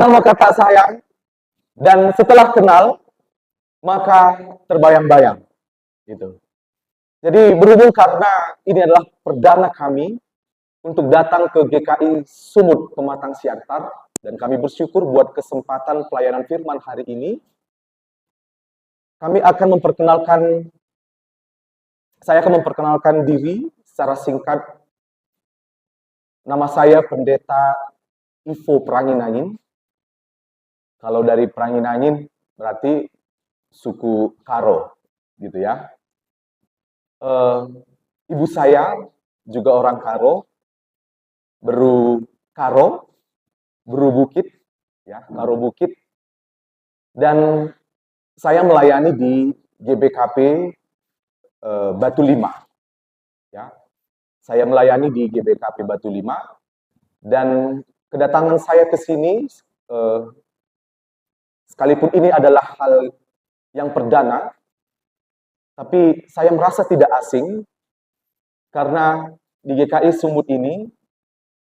kenal maka tak sayang, dan setelah kenal maka terbayang-bayang gitu. Jadi berhubung karena ini adalah perdana kami untuk datang ke GKI Sumut Pematang Siantar, dan kami bersyukur buat kesempatan pelayanan firman hari ini. Saya akan memperkenalkan diri secara singkat. Nama saya Pendeta Ivo Pranginangin. Kalau dari Pranginangin berarti suku Karo, gitu ya. Ibu saya juga orang Karo, Beru Karo, Beru Bukit, ya, Karo Bukit. Dan saya melayani di GBKP Batu Lima, ya. Saya melayani di GBKP Batu Lima, dan kedatangan saya ke sini, sekalipun ini adalah hal yang perdana, tapi saya merasa tidak asing, karena di GKI Sumut ini,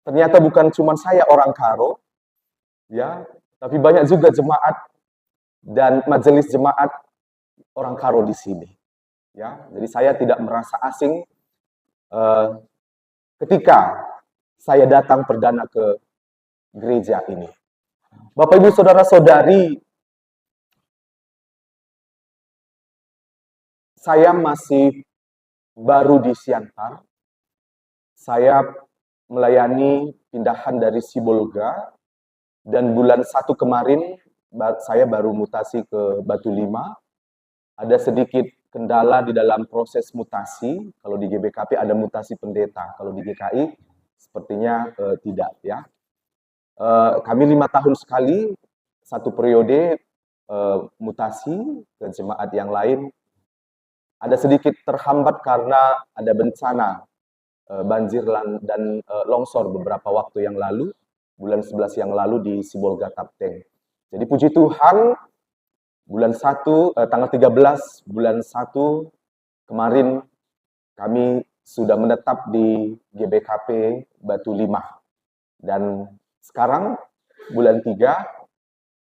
ternyata bukan cuma saya orang Karo, ya, tapi banyak juga jemaat dan majelis jemaat orang Karo di sini. Ya, jadi saya tidak merasa asing ketika saya datang perdana ke gereja ini. Bapak Ibu Saudara-saudari, saya masih baru di Siantar. Saya melayani pindahan dari Sibolga, dan bulan 1 kemarin saya baru mutasi ke Batu Lima. Ada sedikit kendala di dalam proses mutasi. Kalau di GBKP ada mutasi pendeta, kalau di GKI sepertinya tidak, ya. Kami 5 tahun sekali, satu periode mutasi ke jemaat yang lain. Ada sedikit terhambat karena ada bencana banjir dan longsor beberapa waktu yang lalu, bulan 11 yang lalu di Sibolga Tapteng. Jadi puji Tuhan, bulan 1, tanggal 13 bulan 1 kemarin kami sudah menetap di GBKP Batu Lima. Dan sekarang bulan 3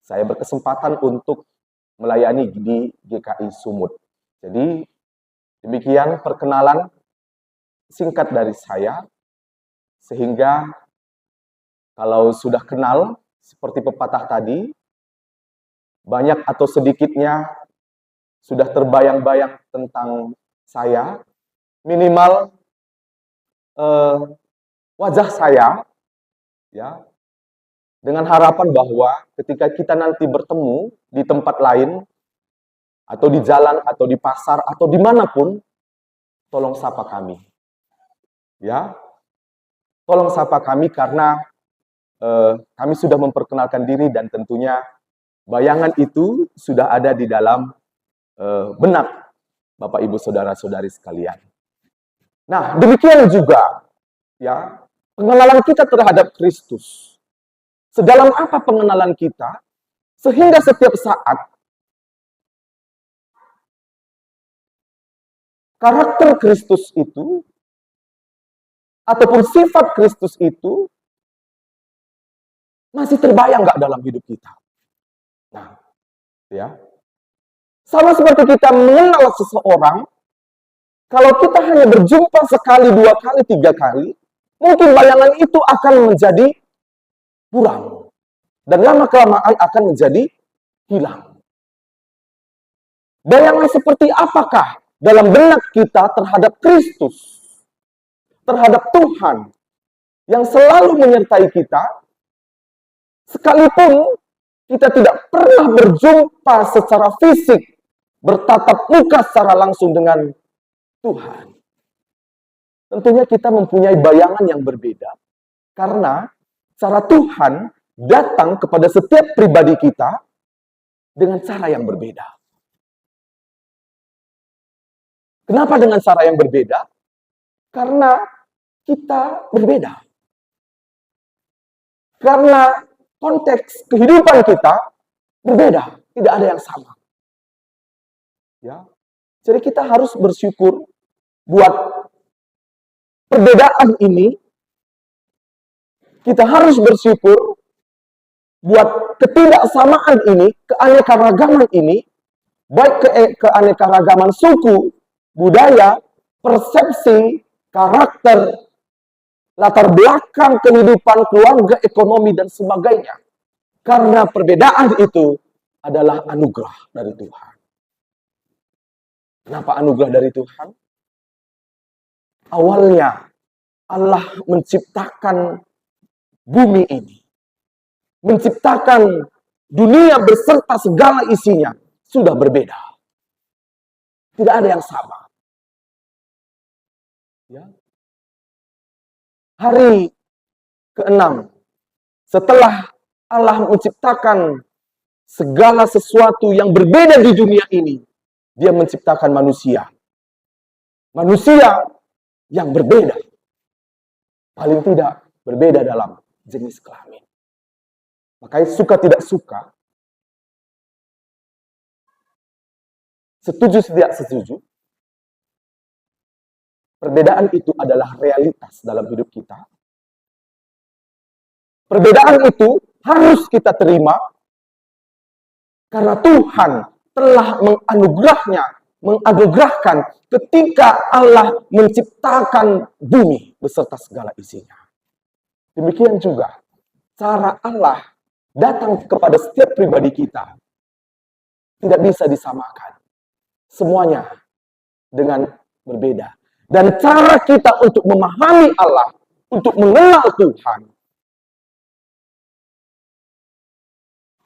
saya berkesempatan untuk melayani di GKI Sumut. Jadi demikian perkenalan singkat dari saya, sehingga kalau sudah kenal seperti pepatah tadi, banyak atau sedikitnya sudah terbayang-bayang tentang saya, minimal wajah saya, ya, dengan harapan bahwa ketika kita nanti bertemu di tempat lain, atau di jalan, atau di pasar, atau dimanapun, tolong sapa kami, ya, tolong sapa kami, karena kami sudah memperkenalkan diri, dan tentunya bayangan itu sudah ada di dalam benak Bapak Ibu Saudara-saudari sekalian. Nah, demikian juga, ya, pengenalan kita terhadap Kristus. Sedalam apa pengenalan kita, sehingga setiap saat karakter Kristus itu, ataupun sifat Kristus itu, masih terbayang nggak dalam hidup kita? Nah, ya, sama seperti kita mengenal seseorang, kalau kita hanya berjumpa sekali, 2 kali, 3 kali, mungkin bayangan itu akan menjadi kurang, dan lama-kelamaan akan menjadi hilang. Bayangan seperti apakah dalam benak kita terhadap Kristus, terhadap Tuhan yang selalu menyertai kita, sekalipun kita tidak pernah berjumpa secara fisik, bertatap muka secara langsung dengan Tuhan. Tentunya kita mempunyai bayangan yang berbeda, karena cara Tuhan datang kepada setiap pribadi kita dengan cara yang berbeda. Kenapa dengan cara yang berbeda? Karena kita berbeda. Karena konteks kehidupan kita berbeda, tidak ada yang sama. Ya. Jadi kita harus bersyukur buat perbedaan ini. Kita harus bersyukur buat ketidaksamaan ini, keanekaragaman ini, baik keanekaragaman suku, budaya, persepsi, karakter, latar belakang kehidupan keluarga, ekonomi, dan sebagainya. Karena perbedaan itu adalah anugerah dari Tuhan. Kenapa anugerah dari Tuhan? Awalnya Allah menciptakan bumi ini, menciptakan dunia beserta segala isinya, sudah berbeda. Tidak ada yang sama. Ya. Hari ke-6, setelah Allah menciptakan segala sesuatu yang berbeda di dunia ini, Dia menciptakan manusia. Manusia yang berbeda. Paling tidak berbeda dalam jenis kelamin. Makanya suka tidak suka, setuju tidak setuju, perbedaan itu adalah realitas dalam hidup kita. Perbedaan itu harus kita terima karena Tuhan telah menganugerahkan ketika Allah menciptakan bumi beserta segala isinya. Demikian juga cara Allah datang kepada setiap pribadi kita tidak bisa disamakan. Semuanya dengan berbeda. Dan cara kita untuk memahami Allah, untuk mengenal Tuhan,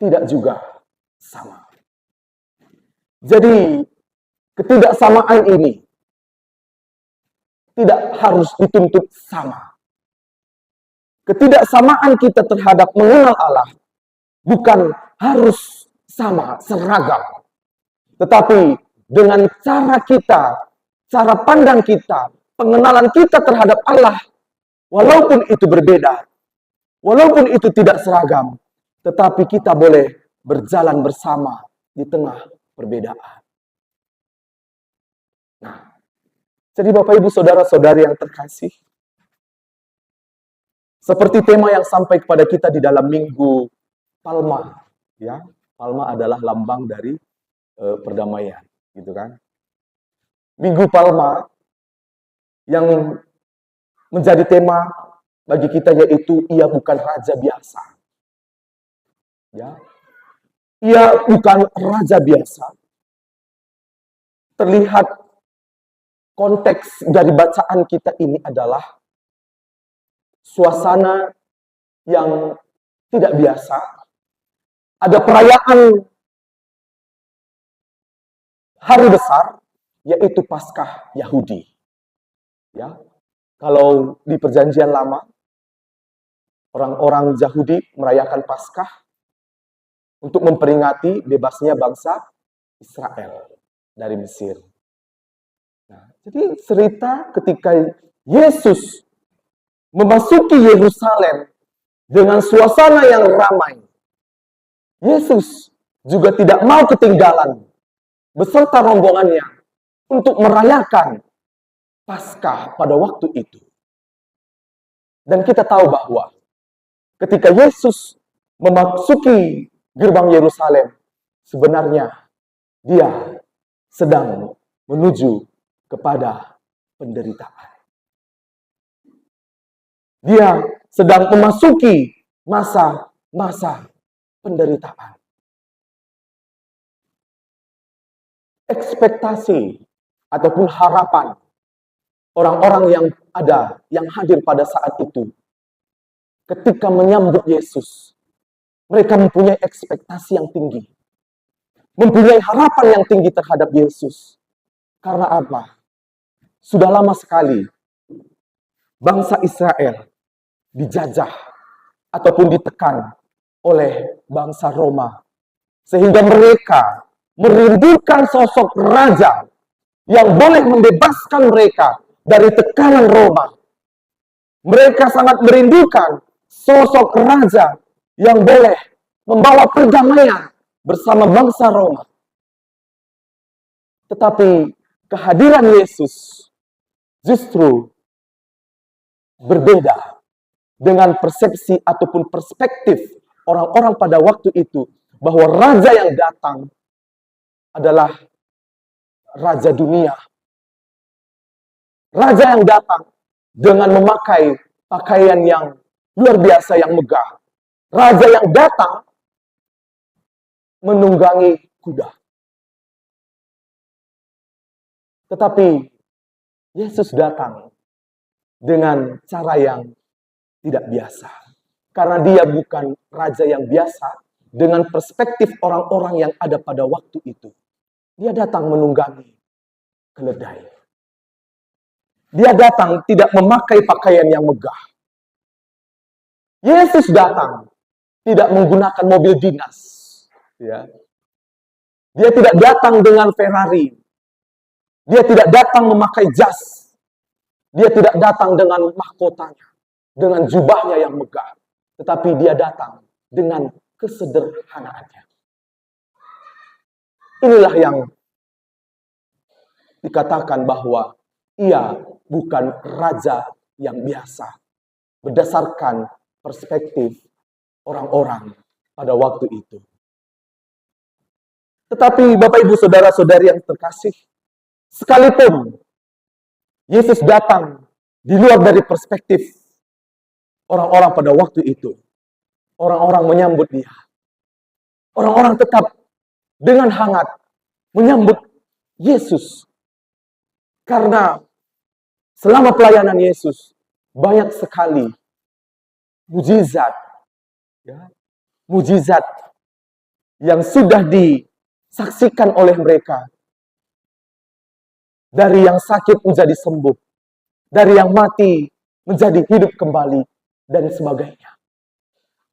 tidak juga sama. Jadi, ketidaksamaan ini tidak harus dituntut sama. Ketidaksamaan kita terhadap mengenal Allah bukan harus sama, seragam. Tetapi dengan cara kita, cara pandang kita, pengenalan kita terhadap Allah, walaupun itu berbeda, walaupun itu tidak seragam, tetapi kita boleh berjalan bersama di tengah perbedaan. Nah, jadi Bapak Ibu Saudara-saudari yang terkasih, seperti tema yang sampai kepada kita di dalam Minggu Palma, ya, Palma adalah lambang dari perdamaian, gitu kan? Minggu Palma yang menjadi tema bagi kita yaitu ia bukan raja biasa. Ya. Ia bukan raja biasa. Terlihat konteks dari bacaan kita ini adalah suasana yang tidak biasa. Ada perayaan hari besar, yaitu Paskah Yahudi. Ya, kalau di Perjanjian Lama, orang-orang Yahudi merayakan Paskah untuk memperingati bebasnya bangsa Israel dari Mesir. Nah, jadi cerita ketika Yesus memasuki Yerusalem dengan suasana yang ramai, Yesus juga tidak mau ketinggalan beserta rombongannya untuk merayakan Paskah pada waktu itu. Dan kita tahu bahwa ketika Yesus memasuki gerbang Yerusalem, sebenarnya dia sedang menuju kepada penderitaan. Dia sedang memasuki masa-masa penderitaan. Ekspektasi ataupun harapan orang-orang yang hadir pada saat itu, ketika menyambut Yesus, mereka mempunyai ekspektasi yang tinggi, mempunyai harapan yang tinggi terhadap Yesus. Karena apa? Sudah lama sekali bangsa Israel dijajah ataupun ditekan oleh bangsa Roma, sehingga mereka merindukan sosok raja yang boleh membebaskan mereka dari tekanan Roma. Mereka sangat merindukan sosok raja yang boleh membawa perdamaian bersama bangsa Roma. Tetapi kehadiran Yesus justru berbeda dengan persepsi ataupun perspektif orang-orang pada waktu itu bahwa raja yang datang adalah raja dunia. Raja yang datang dengan memakai pakaian yang luar biasa, yang megah. Raja yang datang menunggangi kuda. Tetapi Yesus datang dengan cara yang tidak biasa. Karena dia bukan raja yang biasa dengan perspektif orang-orang yang ada pada waktu itu. Dia datang menunggangi keledai. Dia datang tidak memakai pakaian yang megah. Yesus datang tidak menggunakan mobil dinas. Ya. Dia tidak datang dengan Ferrari. Dia tidak datang memakai jas. Dia tidak datang dengan mahkotanya, dengan jubahnya yang megah. Tetapi dia datang dengan kesederhanaannya. Inilah yang dikatakan bahwa ia bukan raja yang biasa. Berdasarkan perspektif orang-orang pada waktu itu. Tetapi Bapak Ibu Saudara-saudari yang terkasih, sekalipun Yesus datang di luar dari perspektif orang-orang pada waktu itu, orang-orang menyambut dia. Orang-orang tetap dengan hangat menyambut Yesus. Karena selama pelayanan Yesus, banyak sekali mujizat, ya, mujizat yang sudah disaksikan oleh mereka. Dari yang sakit menjadi sembuh, dari yang mati menjadi hidup kembali, dan sebagainya.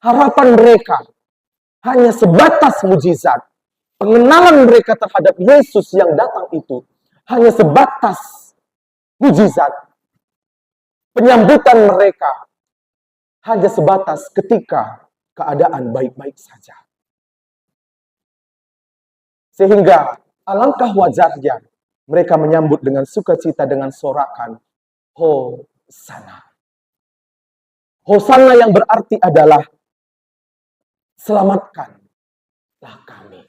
Harapan mereka hanya sebatas mujizat. Pengenalan mereka terhadap Yesus yang datang itu hanya sebatas mujizat. Penyambutan mereka hanya sebatas ketika keadaan baik-baik saja. Sehingga alangkah wajarnya mereka menyambut dengan sukacita dengan sorakan Hosana. Hosana yang berarti adalah selamatkanlah kami.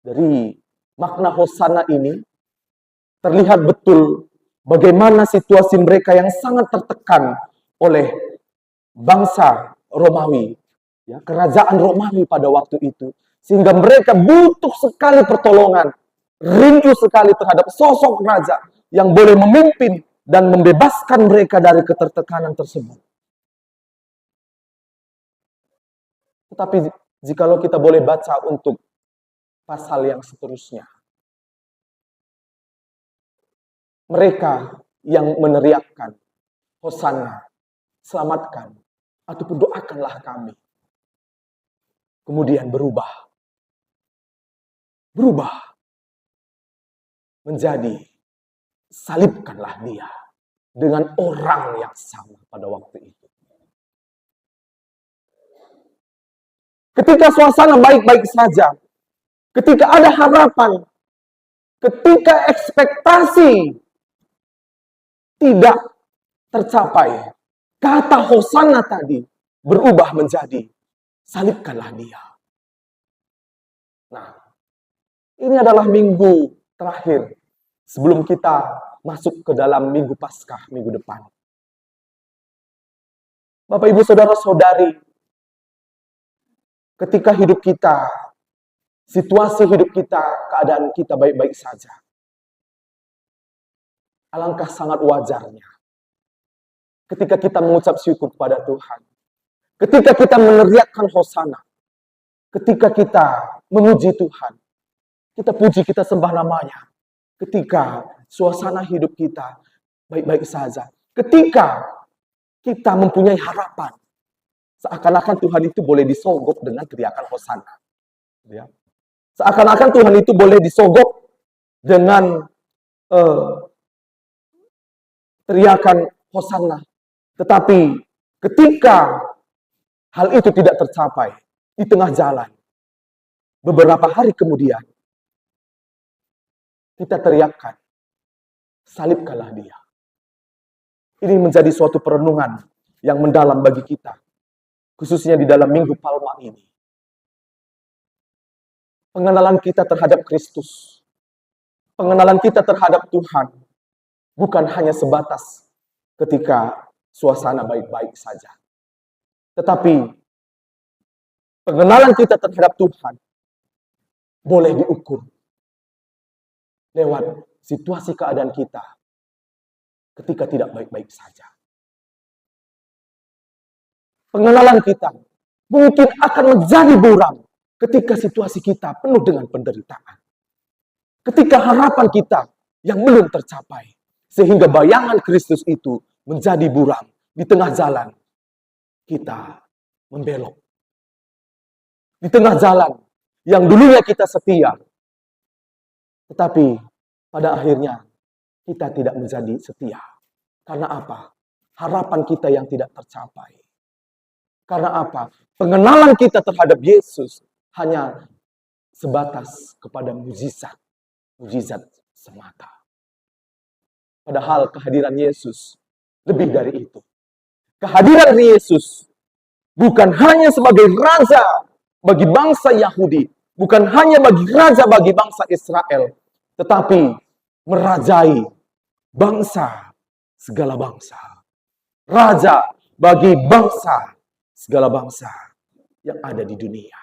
Dari makna Hosana ini terlihat betul bagaimana situasi mereka yang sangat tertekan oleh bangsa Romawi, ya, kerajaan Romawi pada waktu itu. Sehingga mereka butuh sekali pertolongan, rindu sekali terhadap sosok raja yang boleh memimpin dan membebaskan mereka dari ketertekanan tersebut. Tetapi jikalau kita boleh baca untuk pasal yang seterusnya, mereka yang meneriakkan Hosana, selamatkan, ataupun doakanlah kami, kemudian berubah menjadi salibkanlah dia dengan orang yang sama pada waktu itu. Ketika suasana baik-baik saja, ketika ada harapan, ketika ekspektasi tidak tercapai, kata Hosana tadi berubah menjadi salibkanlah dia. Nah, ini adalah minggu terakhir sebelum kita masuk ke dalam minggu Paskah minggu depan. Bapak, Ibu, Saudara-saudari, ketika hidup kita, situasi hidup kita, keadaan kita baik-baik saja, alangkah sangat wajarnya ketika kita mengucap syukur kepada Tuhan, ketika kita meneriakkan Hosana, ketika kita memuji Tuhan, kita puji, kita sembah namanya, ketika suasana hidup kita baik-baik saja, ketika kita mempunyai harapan, seakan-akan Tuhan itu boleh disogok dengan teriakan Hosana. Ya. Seakan-akan Tuhan itu boleh disogok dengan teriakan Hosana. Tetapi ketika hal itu tidak tercapai di tengah jalan, beberapa hari kemudian, kita teriakkan, salibkanlah dia. Ini menjadi suatu perenungan yang mendalam bagi kita. khususnya di dalam Minggu Palma ini. Pengenalan kita terhadap Kristus, pengenalan kita terhadap Tuhan, bukan hanya sebatas ketika suasana baik-baik saja. Tetapi pengenalan kita terhadap Tuhan boleh diukur lewat situasi keadaan kita ketika tidak baik-baik saja. Pengenalan kita mungkin akan menjadi buram ketika situasi kita penuh dengan penderitaan. Ketika harapan kita yang belum tercapai. Sehingga bayangan Kristus itu menjadi buram. Di tengah jalan kita membelok. Di tengah jalan yang dulunya kita setia. Tetapi pada akhirnya kita tidak menjadi setia. Karena apa? Harapan kita yang tidak tercapai. Karena apa? Pengenalan kita terhadap Yesus hanya sebatas kepada mujizat. Mujizat semata. Padahal kehadiran Yesus lebih dari itu. Kehadiran Yesus bukan hanya sebagai raja bagi bangsa Yahudi, bukan hanya bagi raja bagi bangsa Israel, tetapi merajai bangsa segala bangsa. Raja bagi bangsa segala bangsa yang ada di dunia.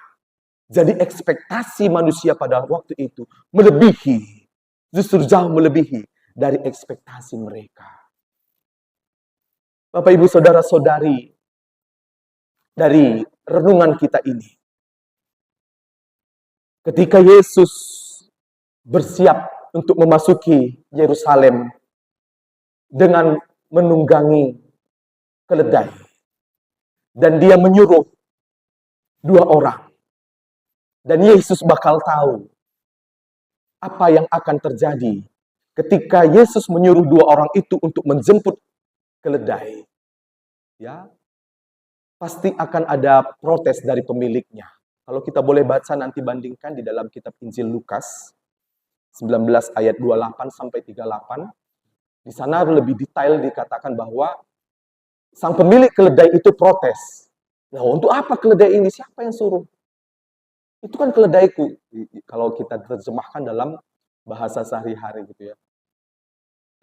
Jadi ekspektasi manusia pada waktu itu melebihi, justru jauh melebihi dari ekspektasi mereka. Bapak, Ibu, Saudara-saudari, dari renungan kita ini, ketika Yesus bersiap untuk memasuki Yerusalem dengan menunggangi keledai, dan dia menyuruh 2 orang, dan Yesus bakal tahu apa yang akan terjadi ketika Yesus menyuruh 2 orang itu untuk menjemput keledai. Ya, pasti akan ada protes dari pemiliknya. Kalau kita boleh baca nanti bandingkan di dalam kitab Injil Lukas 19 ayat 28 sampai 38. Di sana lebih detail dikatakan bahwa sang pemilik keledai itu protes. Nah, untuk apa keledai ini? Siapa yang suruh? Itu kan keledaiku. Kalau kita terjemahkan dalam bahasa sehari-hari gitu ya.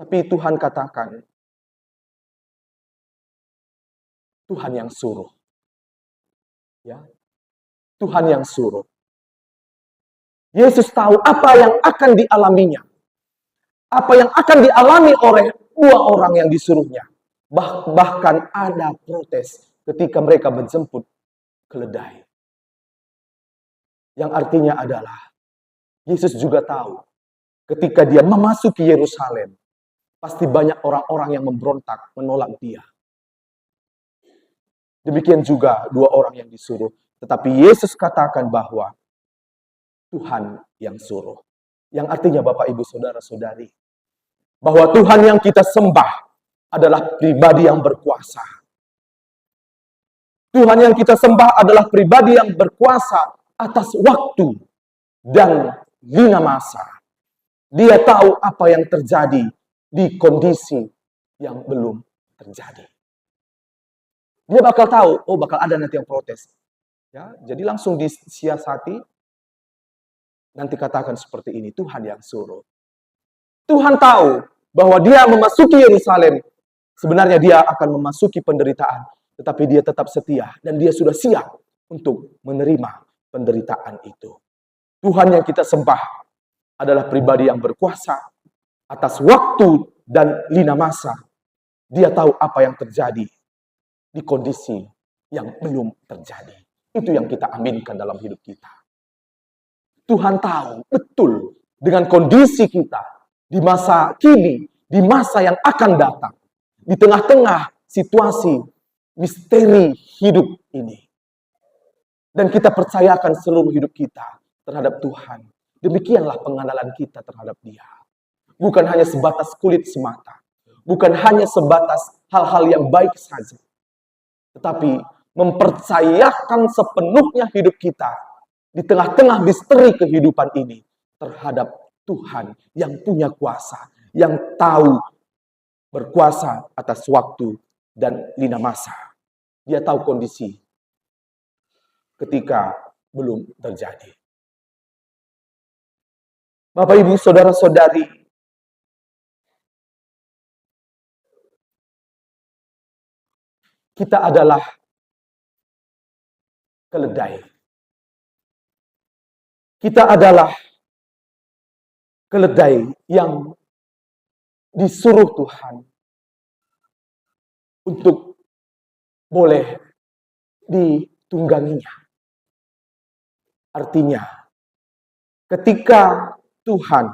Tapi Tuhan katakan, Tuhan yang suruh. Ya. Tuhan yang suruh. Yesus tahu apa yang akan dialaminya. Apa yang akan dialami oleh 2 orang yang disuruhnya. Bahkan ada protes ketika mereka menjemput keledai. Yang artinya adalah, Yesus juga tahu ketika dia memasuki Yerusalem, pasti banyak orang-orang yang memberontak menolak dia. Demikian juga 2 orang yang disuruh. Tetapi Yesus katakan bahwa Tuhan yang suruh. Yang artinya Bapak, Ibu, Saudara-saudari, bahwa Tuhan yang kita sembah adalah pribadi yang berkuasa. Tuhan yang kita sembah adalah pribadi yang berkuasa atas waktu dan lina masa. Dia tahu apa yang terjadi di kondisi yang belum terjadi. Dia bakal tahu, oh bakal ada nanti yang protes. Ya, jadi langsung disiasati. Nanti katakan seperti ini, Tuhan yang suruh. Tuhan tahu bahwa dia memasuki Yerusalem. Sebenarnya dia akan memasuki penderitaan. Tetapi dia tetap setia. Dan dia sudah siap untuk menerima penderitaan itu. Tuhan yang kita sembah adalah pribadi yang berkuasa atas waktu dan lina masa. Dia tahu apa yang terjadi di kondisi yang belum terjadi. Itu yang kita aminkan dalam hidup kita. Tuhan tahu betul dengan kondisi kita di masa kini, di masa yang akan datang, di tengah-tengah situasi misteri hidup ini. Dan kita percayakan seluruh hidup kita terhadap Tuhan. Demikianlah pengenalan kita terhadap Dia. Bukan hanya sebatas kulit semata. Bukan hanya sebatas hal-hal yang baik saja. Tetapi mempercayakan sepenuhnya hidup kita di tengah-tengah misteri kehidupan ini terhadap Tuhan yang punya kuasa, yang tahu berkuasa atas waktu dan lina masa. Dia tahu kondisi ketika belum terjadi. Bapak, Ibu, saudara-saudari, kita adalah keledai. Kita adalah keledai yang disuruh Tuhan untuk boleh ditungganginya. Artinya, ketika Tuhan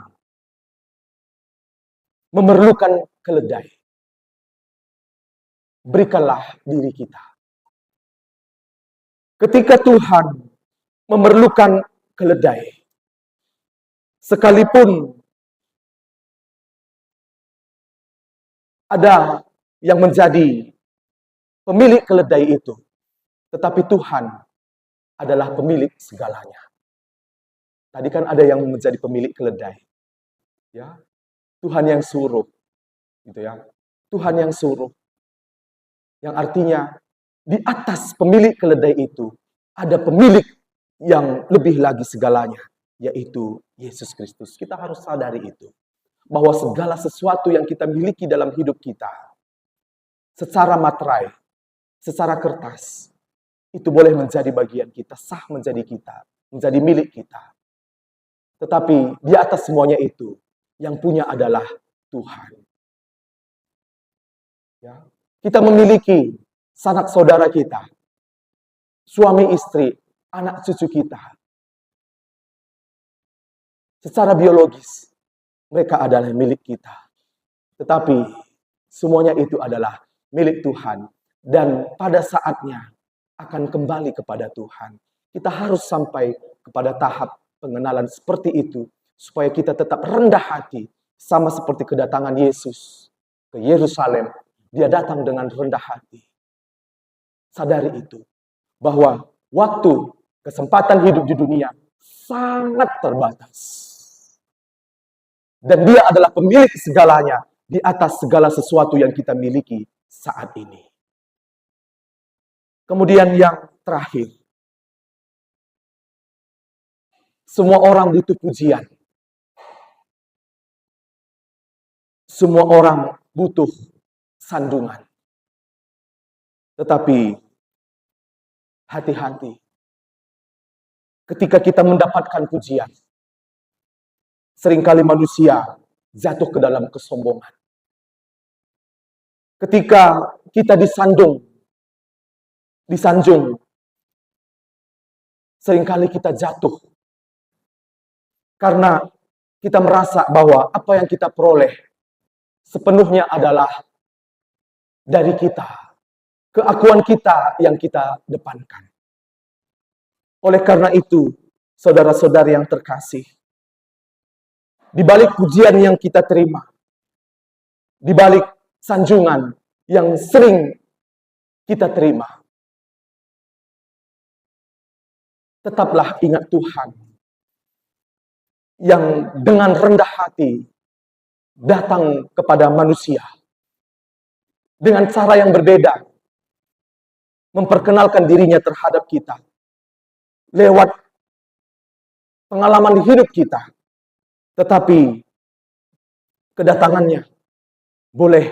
memerlukan keledai, berikanlah diri kita. Ketika Tuhan memerlukan keledai, sekalipun ada yang menjadi pemilik keledai itu, tetapi Tuhan adalah pemilik segalanya. Tadi kan ada yang menjadi pemilik keledai, ya, Tuhan yang suruh, gitu ya, Tuhan yang suruh, yang artinya di atas pemilik keledai itu ada pemilik yang lebih lagi segalanya, yaitu Yesus Kristus. Kita harus sadari itu, bahwa segala sesuatu yang kita miliki dalam hidup kita, secara materai, secara kertas, itu boleh menjadi bagian kita, sah menjadi kita, menjadi milik kita. Tetapi di atas semuanya itu, yang punya adalah Tuhan. Ya. Kita memiliki sanak saudara kita, suami istri, anak cucu kita. Secara biologis, mereka adalah milik kita. Tetapi semuanya itu adalah milik Tuhan. Dan pada saatnya akan kembali kepada Tuhan. Kita harus sampai kepada tahap pengenalan seperti itu, supaya kita tetap rendah hati, sama seperti kedatangan Yesus ke Yerusalem. Dia datang dengan rendah hati. Sadari itu, bahwa waktu, kesempatan hidup di dunia sangat terbatas. Dan dia adalah pemilik segalanya di atas segala sesuatu yang kita miliki saat ini. Kemudian yang terakhir, semua orang butuh pujian. Semua orang butuh sandungan. Tetapi hati-hati ketika kita mendapatkan pujian. Seringkali manusia jatuh ke dalam kesombongan. Ketika kita disanjung, seringkali kita jatuh. Karena kita merasa bahwa apa yang kita peroleh sepenuhnya adalah dari kita. Keakuan kita yang kita depankan. Oleh karena itu, saudara-saudari yang terkasih, di balik pujian yang kita terima, di balik sanjungan yang sering kita terima, tetaplah ingat Tuhan yang dengan rendah hati datang kepada manusia dengan cara yang berbeda, memperkenalkan dirinya terhadap kita lewat pengalaman di hidup kita. Tetapi kedatangannya boleh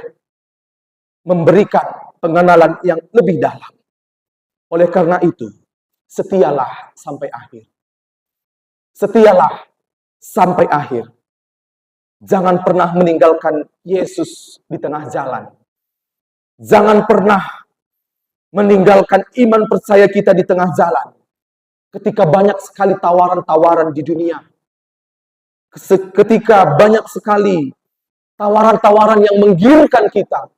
memberikan pengenalan yang lebih dalam. Oleh karena itu, setialah sampai akhir. Setialah sampai akhir. Jangan pernah meninggalkan Yesus di tengah jalan. Jangan pernah meninggalkan iman percaya kita di tengah jalan. Ketika banyak sekali tawaran-tawaran di dunia. Ketika banyak sekali tawaran-tawaran yang menggiurkan kita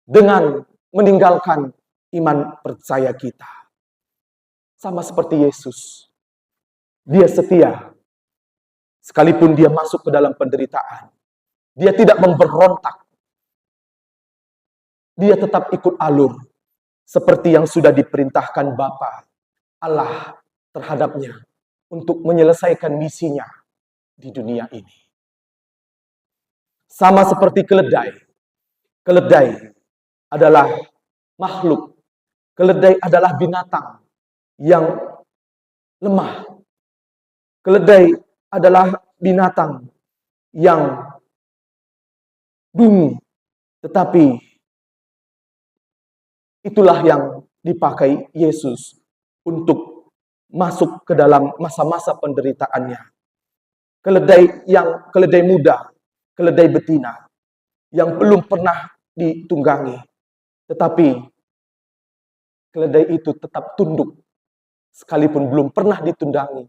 dengan meninggalkan iman percaya kita. Sama seperti Yesus. Dia setia. Sekalipun dia masuk ke dalam penderitaan. Dia tidak memberontak. Dia tetap ikut alur. Seperti yang sudah diperintahkan Bapa Allah terhadapnya. Untuk menyelesaikan misinya di dunia ini. Sama seperti keledai. Keledai adalah makhluk. Keledai adalah binatang yang lemah. Keledai adalah binatang yang dungu, tetapi itulah yang dipakai Yesus untuk masuk ke dalam masa-masa penderitaannya. Keledai muda, keledai betina yang belum pernah ditunggangi, tetapi keledai itu tetap tunduk sekalipun belum pernah ditunggangi,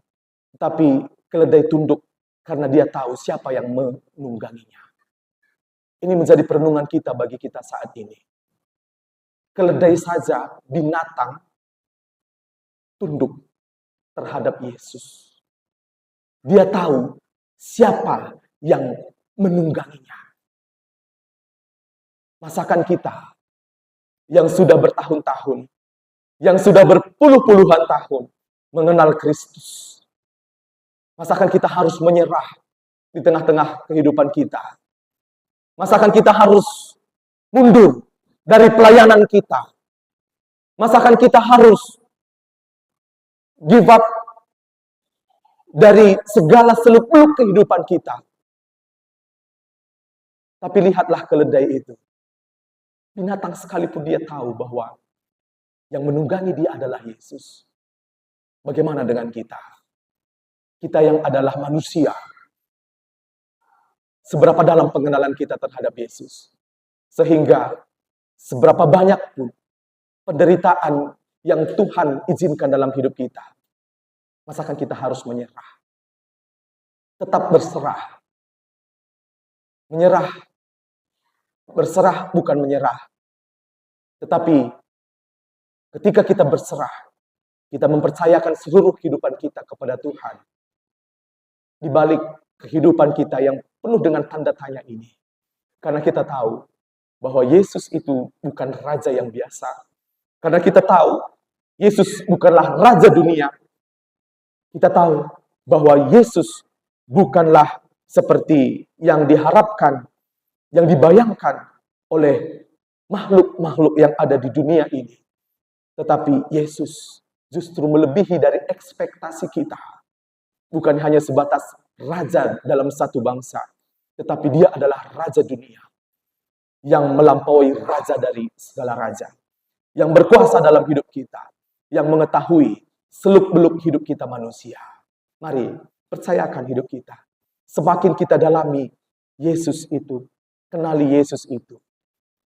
tetapi keledai tunduk karena dia tahu siapa yang menungganginya. Ini menjadi perenungan kita bagi kita saat ini. Keledai saja, binatang, tunduk terhadap Yesus. Dia tahu siapa yang menungganginya. Masakan kita yang sudah bertahun-tahun, yang sudah berpuluh-puluhan tahun mengenal Kristus. Masakan kita harus menyerah di tengah-tengah kehidupan kita. Masakan kita harus mundur dari pelayanan kita. Masakan kita harus give up dari segala seluk-beluk kehidupan kita. Tapi lihatlah keledai itu. Binatang sekalipun dia tahu bahwa yang menunggangi dia adalah Yesus. Bagaimana dengan kita? Kita yang adalah manusia. Seberapa dalam pengenalan kita terhadap Yesus? Sehingga seberapa banyak pun penderitaan yang Tuhan izinkan dalam hidup kita, masakan kita harus menyerah. Tetap berserah. Menyerah. Berserah bukan menyerah. Tetapi ketika kita berserah, kita mempercayakan seluruh kehidupan kita kepada Tuhan. Di balik kehidupan kita yang penuh dengan tanda tanya ini. Karena kita tahu bahwa Yesus itu bukan raja yang biasa. Karena kita tahu Yesus bukanlah raja dunia. Kita tahu bahwa Yesus bukanlah seperti yang diharapkan, yang dibayangkan oleh makhluk-makhluk yang ada di dunia ini. Tetapi Yesus justru melebihi dari ekspektasi kita. Bukan hanya sebatas raja dalam satu bangsa, tetapi dia adalah raja dunia yang melampaui raja dari segala raja, yang berkuasa dalam hidup kita, yang mengetahui seluk-beluk hidup kita manusia. Mari percayakan hidup kita. Semakin kita dalami Yesus itu, kenali Yesus itu,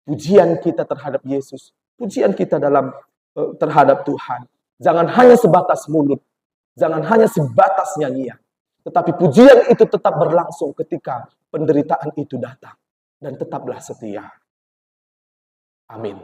pujian kita terhadap Yesus, pujian kita terhadap Tuhan, jangan hanya sebatas mulut, jangan hanya sebatas nyanyian, tetapi pujian itu tetap berlangsung ketika penderitaan itu datang. Dan tetaplah setia. Amin.